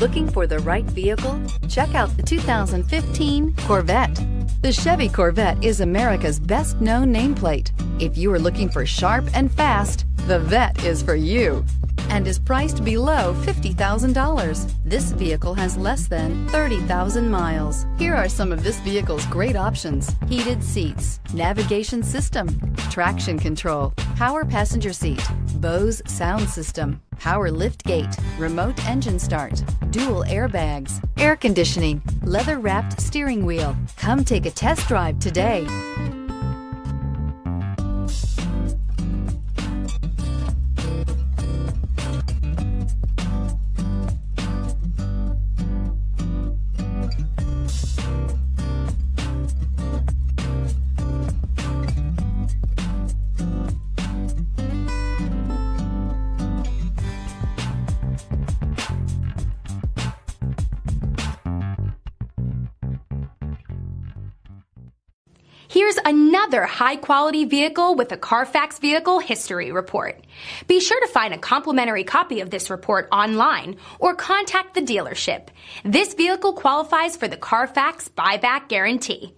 Looking for the right vehicle? Check out the 2015 Corvette. The Chevy Corvette is America's best-known nameplate. If you are looking for sharp and fast, the Vette is for you and is priced below $50,000. This vehicle has less than 30,000 miles. Here are some of this vehicle's great options: heated seats, navigation system, traction control, power passenger seat, Bose sound system, power liftgate, remote engine start, dual airbags, air conditioning, leather-wrapped steering wheel. Come take a test drive today. Here's another high-quality vehicle with a Carfax Vehicle History Report. Be sure to find a complimentary copy of this report online or contact the dealership. This vehicle qualifies for the Carfax Buyback Guarantee.